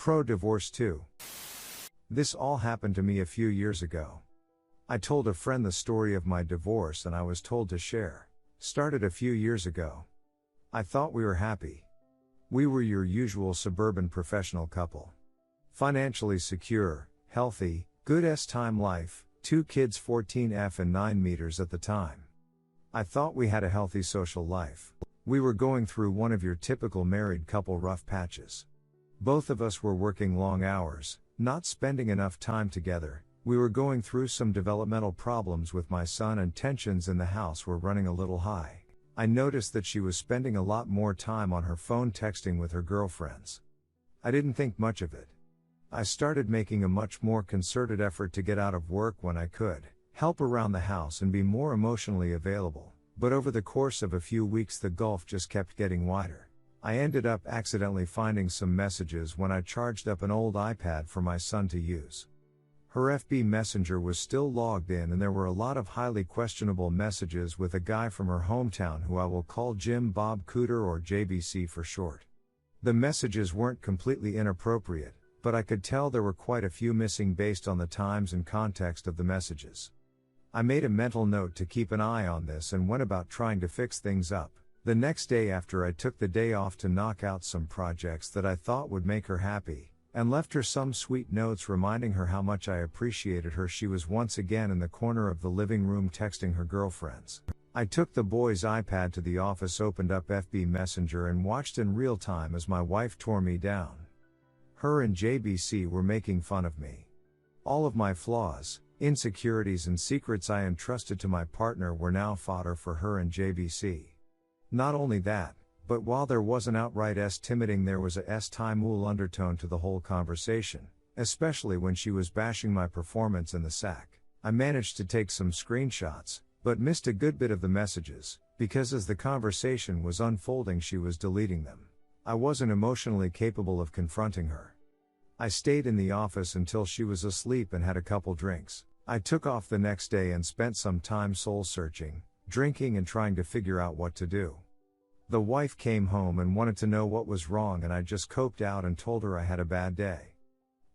Pro-divorce too. This all happened to me a few years ago. I told a friend the story of my divorce and I was told to share. Started a few years ago. I thought we were happy. We were your usual suburban professional couple. Financially secure, healthy, good time life, 2 kids 14F and 9 meters at the time. I thought we had a healthy social life. We were going through one of your typical married couple rough patches. Both of us were working long hours, not spending enough time together. We were going through some developmental problems with my son and tensions in the house were running a little high. I noticed that she was spending a lot more time on her phone texting with her girlfriends. I didn't think much of it. I started making a much more concerted effort to get out of work when I could, help around the house and be more emotionally available, but over the course of a few weeks the gulf just kept getting wider. I ended up accidentally finding some messages when I charged up an old iPad for my son to use. Her FB Messenger was still logged in and there were a lot of highly questionable messages with a guy from her hometown who I will call Jim Bob Cooter or JBC for short. The messages weren't completely inappropriate, but I could tell there were quite a few missing based on the times and context of the messages. I made a mental note to keep an eye on this and went about trying to fix things up. The next day after I took the day off to knock out some projects that I thought would make her happy, and left her some sweet notes reminding her how much I appreciated her. She was once again in the corner of the living room texting her girlfriends. I took the boy's iPad to the office, opened up FB Messenger and watched in real time as my wife tore me down. Her and JBC were making fun of me. All of my flaws, insecurities and secrets I entrusted to my partner were now fodder for her and JBC. Not only that, but while there wasn't outright timiding, there was a Timul undertone to the whole conversation, especially when she was bashing my performance in the sack. I managed to take some screenshots, but missed a good bit of the messages, because as the conversation was unfolding she was deleting them. I wasn't emotionally capable of confronting her. I stayed in the office until she was asleep and had a couple drinks. I took off the next day and spent some time soul searching, drinking and trying to figure out what to do. The wife came home and wanted to know what was wrong and I just coped out and told her I had a bad day.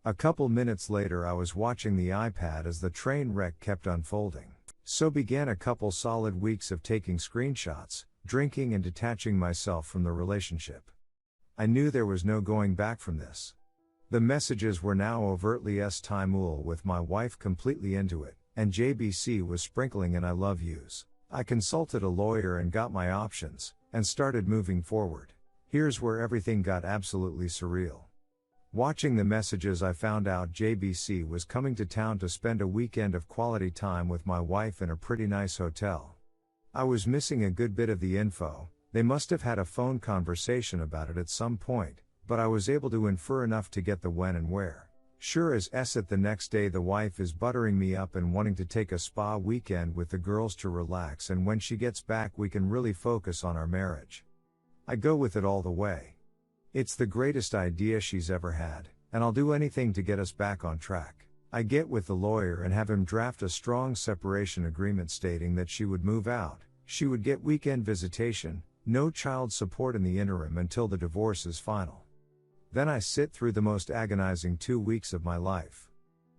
A couple minutes later I was watching the iPad as the train wreck kept unfolding. So began a couple solid weeks of taking screenshots, drinking and detaching myself from the relationship. I knew there was no going back from this. The messages were now overtly Timul with my wife completely into it, and JBC was sprinkling in I love yous. I consulted a lawyer and got my options, and started moving forward. Here's where everything got absolutely surreal. Watching the messages I found out JBC was coming to town to spend a weekend of quality time with my wife in a pretty nice hotel. I was missing a good bit of the info. They must have had a phone conversation about it at some point, but I was able to infer enough to get the when and where. Sure as it the next day the wife is buttering me up and wanting to take a spa weekend with the girls to relax, and when she gets back we can really focus on our marriage. I go with it all the way. It's the greatest idea she's ever had, and I'll do anything to get us back on track. I get with the lawyer and have him draft a strong separation agreement stating that she would move out, she would get weekend visitation, no child support in the interim until the divorce is final. Then I sit through the most agonizing 2 weeks of my life.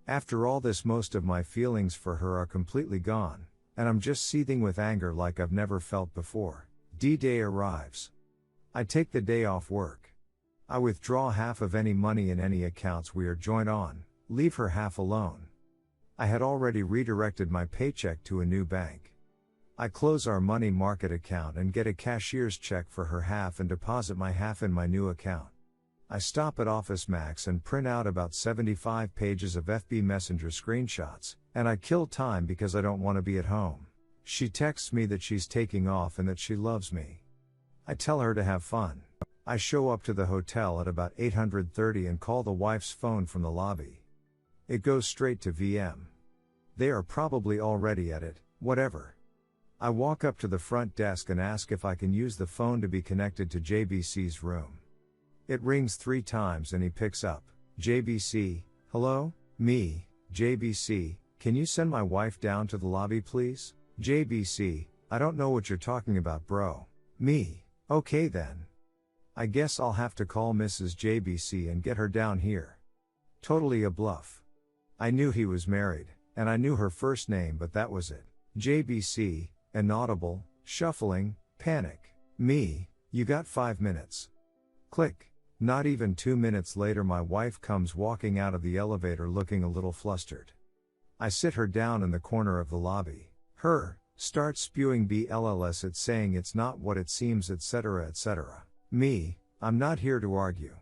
After all this, most of my feelings for her are completely gone, and I'm just seething with anger like I've never felt before. D-Day arrives. I take the day off work. I withdraw half of any money in any accounts we are joint on, leave her half alone. I had already redirected my paycheck to a new bank. I close our money market account and get a cashier's check for her half and deposit my half in my new account. I stop at Office Max and print out about 75 pages of FB Messenger screenshots, and I kill time because I don't want to be at home. She texts me that she's taking off and that she loves me. I tell her to have fun. I show up to the hotel at about 8:30 and call the wife's phone from the lobby. It goes straight to VM. They are probably already at it, whatever. I walk up to the front desk and ask if I can use the phone to be connected to JBC's room. It rings 3 times and he picks up. JBC, hello? Me, JBC, can you send my wife down to the lobby please? JBC, I don't know what you're talking about bro. Me, okay then. I guess I'll have to call Mrs. JBC and get her down here. Totally a bluff. I knew he was married, and I knew her first name, but that was it. JBC, inaudible, shuffling, panic. Me, you got 5 minutes. Click. Not even 2 minutes later my wife comes walking out of the elevator looking a little flustered. I sit her down in the corner of the lobby. Her, starts spewing BLLS it saying it's not what it seems etc etc. Me, I'm not here to argue.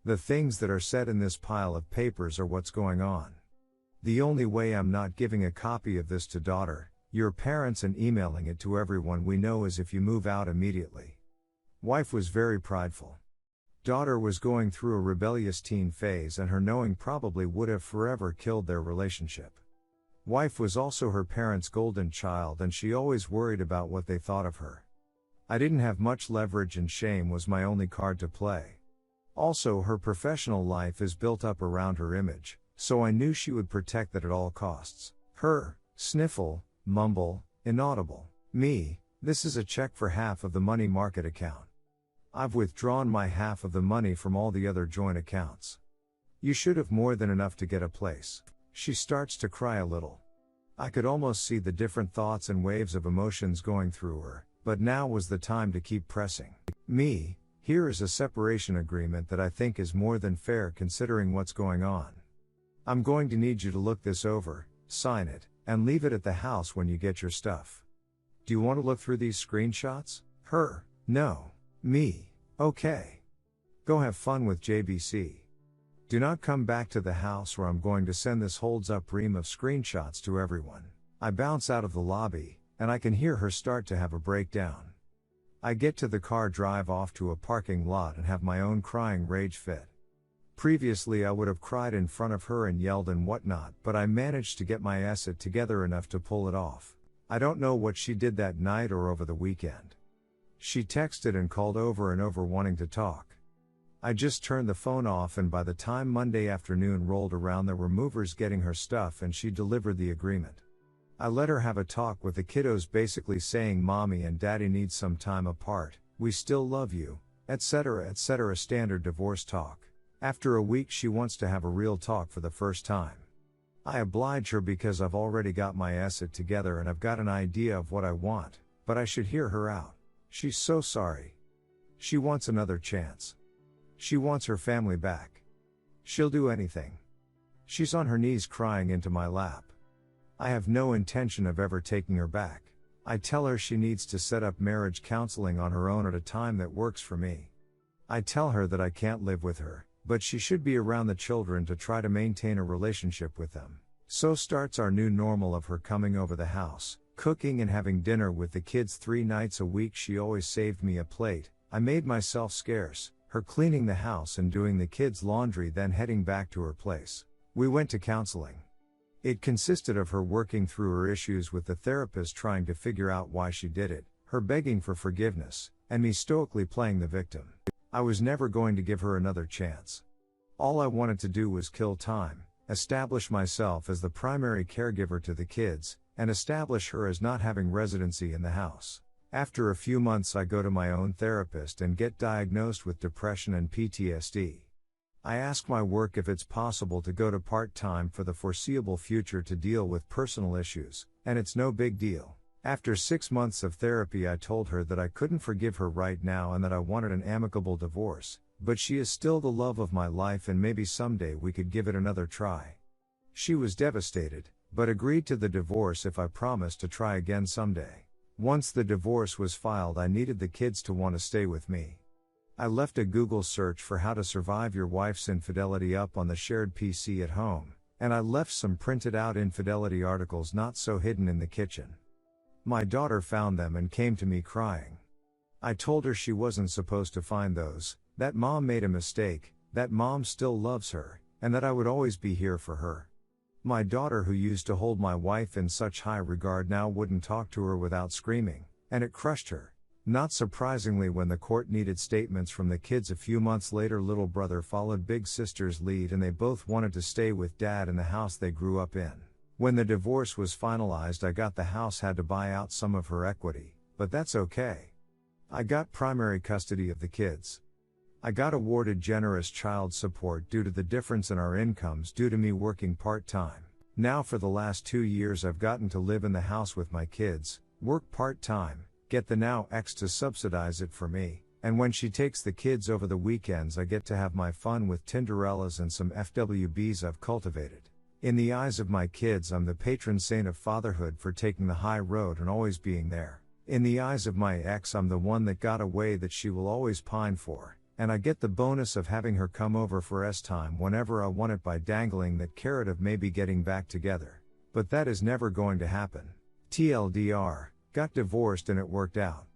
The things that are said in this pile of papers are what's going on. The only way I'm not giving a copy of this to daughter, your parents and emailing it to everyone we know is if you move out immediately. Wife was very prideful. Daughter was going through a rebellious teen phase and her knowing probably would have forever killed their relationship. Wife was also her parents' golden child and she always worried about what they thought of her. I didn't have much leverage and shame was my only card to play. Also her professional life is built up around her image, so I knew she would protect that at all costs. Her, sniffle, mumble, inaudible. Me, this is a check for half of the money market account. I've withdrawn my half of the money from all the other joint accounts. You should have more than enough to get a place. She starts to cry a little. I could almost see the different thoughts and waves of emotions going through her, but now was the time to keep pressing. Me, here is a separation agreement that I think is more than fair considering what's going on. I'm going to need you to look this over, sign it, and leave it at the house when you get your stuff. Do you want to look through these screenshots? Her, no. Me, okay. Go have fun with JBC. Do not come back to the house or I'm going to send this holds up ream of screenshots to everyone. I bounce out of the lobby, and I can hear her start to have a breakdown. I get to the car, drive off to a parking lot and have my own crying rage fit. Previously I would have cried in front of her and yelled and whatnot, but I managed to get my asset together enough to pull it off. I don't know what she did that night or over the weekend. She texted and called over and over wanting to talk. I just turned the phone off and by the time Monday afternoon rolled around there were movers getting her stuff and she delivered the agreement. I let her have a talk with the kiddos basically saying mommy and daddy need some time apart, we still love you, etc. standard divorce talk. After a week she wants to have a real talk for the first time. I oblige her because I've already got my asset together and I've got an idea of what I want, but I should hear her out. She's so sorry. She wants another chance. She wants her family back. She'll do anything. She's on her knees crying into my lap. I have no intention of ever taking her back. I tell her she needs to set up marriage counseling on her own at a time that works for me. I tell her that I can't live with her, but she should be around the children to try to maintain a relationship with them. So starts our new normal of her coming over the house, cooking and having dinner with the kids 3 nights a week. She always saved me a plate. I made myself scarce. Her cleaning the house and doing the kids' laundry, then heading back to her place. We went to counseling. It consisted of her working through her issues with the therapist, trying to figure out why she did it, her begging for forgiveness, and me stoically playing the victim. I was never going to give her another chance. All I wanted to do was kill time, establish myself as the primary caregiver to the kids, and establish her as not having residency in the house. After a few months I go to my own therapist and get diagnosed with depression and PTSD. I ask my work if it's possible to go to part-time for the foreseeable future to deal with personal issues, and it's no big deal. After 6 months of therapy I told her that I couldn't forgive her right now and that I wanted an amicable divorce, but she is still the love of my life and maybe someday we could give it another try. She was devastated, but agreed to the divorce if I promised to try again someday. Once the divorce was filed I needed the kids to want to stay with me. I left a Google search for how to survive your wife's infidelity up on the shared PC at home, and I left some printed out infidelity articles not so hidden in the kitchen. My daughter found them and came to me crying. I told her she wasn't supposed to find those, that mom made a mistake, that mom still loves her, and that I would always be here for her. My daughter, who used to hold my wife in such high regard, now wouldn't talk to her without screaming, and it crushed her. Not surprisingly, when the court needed statements from the kids a few months later, little brother followed big sister's lead and they both wanted to stay with dad in the house they grew up in. When the divorce was finalized I got the house, had to buy out some of her equity, but that's okay. I got primary custody of the kids. I got awarded generous child support due to the difference in our incomes due to me working part-time. Now for the last 2 years I've gotten to live in the house with my kids, work part-time, get the now ex to subsidize it for me, and when she takes the kids over the weekends I get to have my fun with Tinderellas and some FWBs I've cultivated. In the eyes of my kids I'm the patron saint of fatherhood for taking the high road and always being there. In the eyes of my ex I'm the one that got away that she will always pine for, and I get the bonus of having her come over for S-time whenever I want it by dangling that carrot of maybe getting back together. But that is never going to happen. TLDR, got divorced and it worked out.